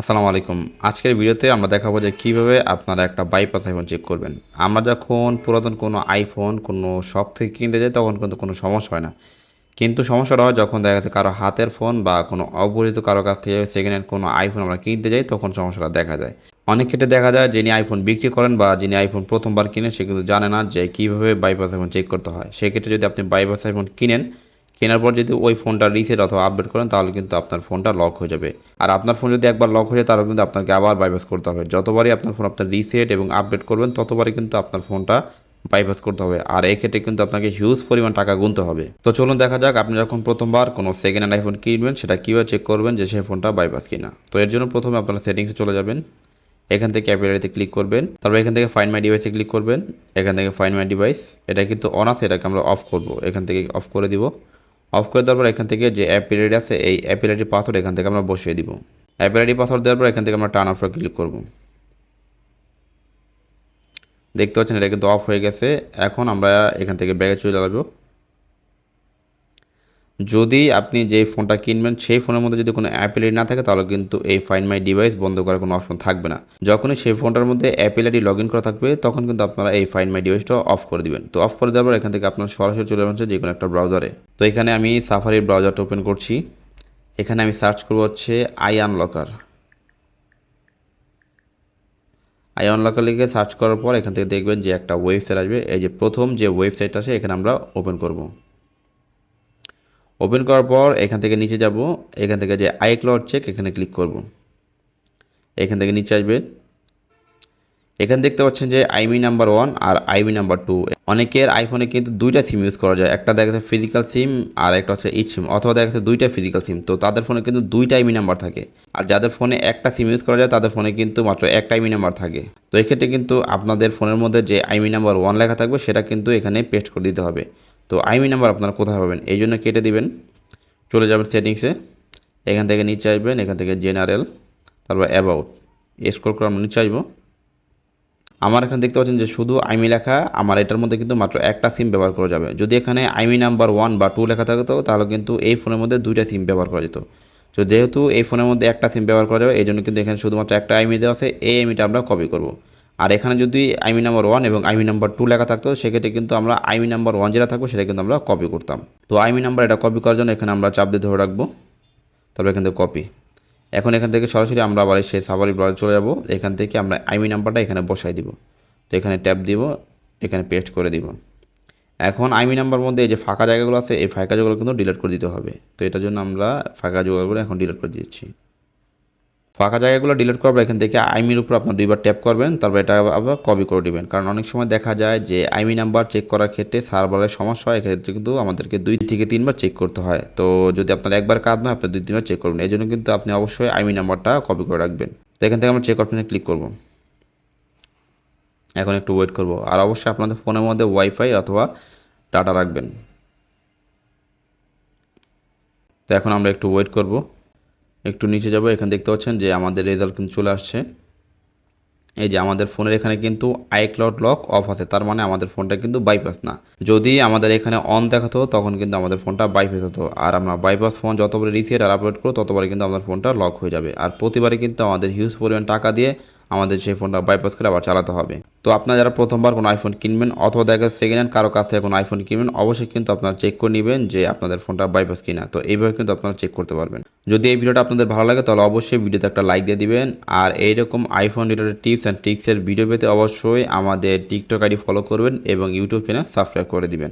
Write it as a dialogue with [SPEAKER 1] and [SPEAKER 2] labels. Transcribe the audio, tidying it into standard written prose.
[SPEAKER 1] আসসালামু আলাইকুম। আজকের ভিডিওতে আমরা দেখাবো যে কিভাবে আপনারা একটা বাইপাস আইফোন চেক করবেন। আমরা যখন পুরাতন কোনো আইফোন কোনো শপ থেকে কিনতে যাই তখন কিন্তু কোনো সমস্যা হয় না। কিন্তু সমস্যাটা হয় যখন দেখা যাচ্ছে কারো হাতের ফোন বা কোনো অপরিচিত কারো কাছ থেকে সেকেন্ড হ্যান্ড কোনো আইফোন আমরা কিনতে যাই তখন সমস্যাটা দেখা যায়। অনেক ক্ষেত্রে দেখা যায় যিনি আইফোন বিক্রি করেন বা যিনি আইফোন ১ম বার কিনেন সে কিন্তু জানে না যে কিভাবে বাইপাস আইফোন চেক করতে হয়। সেক্ষেত্রে যদি আপনি বাইপাস আইফোন কিনেন, কেনার পর যদি ওই ফোনটা রিসেট অথবা আপডেট করেন তাহলে কিন্তু আপনার ফোনটা লক হয়ে যাবে। আর আপনার ফোন যদি একবার লক হয়ে যায় তাহলে কিন্তু আপনাকে আবার বাইপাস করতে হবে। যতবারই আপনার ফোন আপনার রিসেট এবং আপডেট করবেন ততবারই কিন্তু আপনার ফোনটা বাইপাস করতে হবে। আর এক্ষেত্রে কিন্তু আপনাকে হিউজ পরিমাণ টাকা গুনতে হবে। তো চলুন দেখা যাক আপনি যখন প্রথমবার কোনো সেকেন্ড হ্যান্ড আইফোন কিনবেন সেটা কীভাবে চেক করবেন যে সেই ফোনটা বাইপাস কিনা। তো এর জন্য প্রথমে আপনারা সেটিংসে চলে যাবেন। এখান থেকে অ্যাপিলারিতে ক্লিক করবেন, তারপর এখান থেকে ফাইন্ড মাই ডিভাইসে ক্লিক করবেন। এখান থেকে ফাইন্ড মাই ডিভাইস, এটা কিন্তু অন আছে, এটাকে আমরা অফ করব। এখান থেকে অফ করে দিব। অফ করে দেওয়ার পর এখান থেকে যে অ্যাপিলারি আছে এই অ্যাপিলারির পাসওয়ার্ড এখান থেকে আমরা বসিয়ে দিব। অ্যাপিলারি পাসওয়ার্ড দেওয়ার পর এখান থেকে আমরা টার্ন অফে ক্লিক করব। দেখতে পাচ্ছেন এটা কিন্তু অফ হয়ে গেছে। এখন আমরা এখান থেকে ব্যাগে চলে যাবো। যদি আপনি যে ফোনটা কিনবেন সেই ফোনের মধ্যে যদি কোনো অ্যাপিলারি না থাকে তাহলে কিন্তু এই ফাইন্ড মাই ডিভাইস বন্ধ করার কোনো অপশন থাকবে না। যখনই সেই ফোনটার মধ্যে অ্যাপিলারি লগ ইন করা থাকবে তখন কিন্তু আপনারা এই ফাইন্ড মাই ডিভাইসটা অফ করে দিবেন। তো অফ করে দেওয়ার পর এখান থেকে আপনার সরাসরি চলে যাচ্ছে যে কোনো একটা ব্রাউজারে। তো এখানে আমি সাফারির ব্রাউজারটা ওপেন করছি। এখানে আমি সার্চ করবো হচ্ছে আনলকার। আনলকার লিখে সার্চ করার পর এখান থেকে দেখবেন যে একটা ওয়েবসাইট আসবে। এই যে প্রথম যে ওয়েবসাইট আছে এখানে আমরা ওপেন করব। ওপেন করার পর এখান থেকে নিচে যাব। এখান থেকে যে আইক্লাউড চেক এখানে ক্লিক করব। এখান থেকে নিচে আসবেন। এখানে দেখতে পাচ্ছেন যে আইমি নাম্বার 1 আর আইমি নাম্বার 2। অনেকের আইফোনে কিন্তু দুইটা সিম ইউজ করা যায়। একটা দেখা যাচ্ছে ফিজিক্যাল সিম আর একটা হচ্ছে ইচ সিম, অথবা দেখা যাচ্ছে দুইটা ফিজিক্যাল সিম। তো তাদের ফোনে কিন্তু দুইটা আইমি নাম্বার থাকে। আর যাদের ফোনে একটা সিম ইউজ করা যায় তাদের ফোনে কিন্তু মাত্র একটা আইমি নাম্বার থাকে। তো এক্ষেত্রে কিন্তু আপনাদের ফোনের মধ্যে যে আইমি নাম্বার 1 লেখা থাকবে সেটা কিন্তু এখানে পেস্ট করে দিতে হবে। তো আইমি নাম্বার আপনারা কোথায় পাবেন এই জন্য কেটে দিবেন। চলে যাবেন সেটিংসে। এখান থেকে নিচে আসবেন, এখান থেকে জেনারেল, তারপর অ্যাবাউট, স্ক্রল করে আমরা নিচে আসবো। আমার এখানে দেখতে পাচ্ছেন যে শুধু আইমি লেখা। আমার এটার মধ্যে কিন্তু মাত্র একটা সিম ব্যবহার করা যাবে। যদি এখানে আইমি নাম্বার 1 বা 2 লেখা থাকতো তাহলে কিন্তু এই ফোনের মধ্যে দুইটা সিম ব্যবহার করা যেত। তো যেহেতু এই ফোনের মধ্যে একটা সিম ব্যবহার করা যাবে এই জন্য কিন্তু এখানে শুধুমাত্র একটা আইমি দেওয়া আছে। এই আইমিটা আমরা কপি করব। আর এখানে যদি আইমি নাম্বার 1 এবং আইমি নাম্বার 2 লেখা থাকতো সেক্ষেত্রে কিন্তু আমরা আইমি নাম্বার 1 যেটা থাকবো সেটা কিন্তু আমরা কপি করতাম। তো আইমি নাম্বার এটা কপি করার জন্য এখানে আমরা চাপ দিয়ে ধরে রাখবো। তারপর এখান থেকে কপি। এখন এখান থেকে সরাসরি আমরা আবার সেই সাফারি ব্রাউজারে চলে যাব। এখান থেকে আমরা আইমি নাম্বারটা এখানে বসাই দিব। তো এখানে ট্যাপ দিব, এখানে পেস্ট করে দিব। এখন আইমি নাম্বার মধ্যে এই যে ফাঁকা জায়গাগুলো আছে এই ফাঁকা জায়গাগুলো কিন্তু ডিলিট করে দিতে হবে। তো এটার জন্য আমরা ফাঁকা জায়গাগুলো এখন ডিলিট করে দিচ্ছি। ফাঁকা জায়গাগুলো ডিলিট করার পর এখান থেকে আইমির উপর আপনার দুইবার ট্যাপ করবেন, তারপর এটা আবার কপি করে দিবেন। কারণ অনেক সময় দেখা যায় যে আইমি নাম্বার চেক করার ক্ষেত্রে সার্ভারের সমস্যা হয়, এক্ষেত্রে কিন্তু আমাদেরকে 2 থেকে 3 বার চেক করতে হয়। তো যদি আপনার একবার কাজ নয় আপনি 2-3 বার চেক করবেন। এই জন্য কিন্তু আপনি অবশ্যই আইমি নাম্বারটা কপি করে রাখবেন। তো এখান থেকে আমরা চেক অপশনে ক্লিক করব। এখন একটু ওয়েট করব। আর অবশ্যই আপনাদের ফোনের মধ্যে ওয়াইফাই অথবা ডাটা রাখবেন। তো এখন আমরা একটু ওয়েট করব। একটু নিচে যাব। এখানে দেখতে পাচ্ছেন যে আমাদের রেজাল্ট কিন্তু চলে আসছে। এই যে আমাদের ফোনের এখানে কিন্তু আইক্লাউড লক অফ আছে, তার মানে আমাদের ফোনটা কিন্তু বাইপাস না। যদি আমাদের এখানে অন দেখাতো তখন কিন্তু আমাদের ফোনটা বাইপাস হতো। আর আমরা বাইপাস ফোন যতবার রিসেট আর আপলোড করবো ততবারই কিন্তু আমাদের ফোনটা লক হয়ে যাবে। আর প্রতিবারই কিন্তু আমাদের হিউজ পরিমাণ টাকা দিয়ে আমাদের সেই ফোনটা বাইপাস করে আবার চালাতে হবে। তো আপনারা যারা প্রথমবার কোনো আইফোন কিনবেন অথবা দেখা সেকেন্ড হ্যান্ড কারো কাছ থেকে কোনো আইফোন কিনবেন অবশ্যই কিন্তু আপনারা চেক করে নেবেন যে আপনাদের ফোনটা বাইপাস কিনা। তো এইভাবে কিন্তু আপনারা চেক করতে পারবেন। যদি এই ভিডিওটা আপনাদের ভালো লাগে তাহলে অবশ্যই ভিডিওতে একটা লাইক দিয়ে দিবেন। আর এইরকম আইফোন রিলেটেড টিপস অ্যান্ড ট্রিক্সের ভিডিও পেতে অবশ্যই আমাদের টিকটক আইডি ফলো করবেন এবং ইউটিউব চ্যানেল সাবস্ক্রাইব করে দিবেন।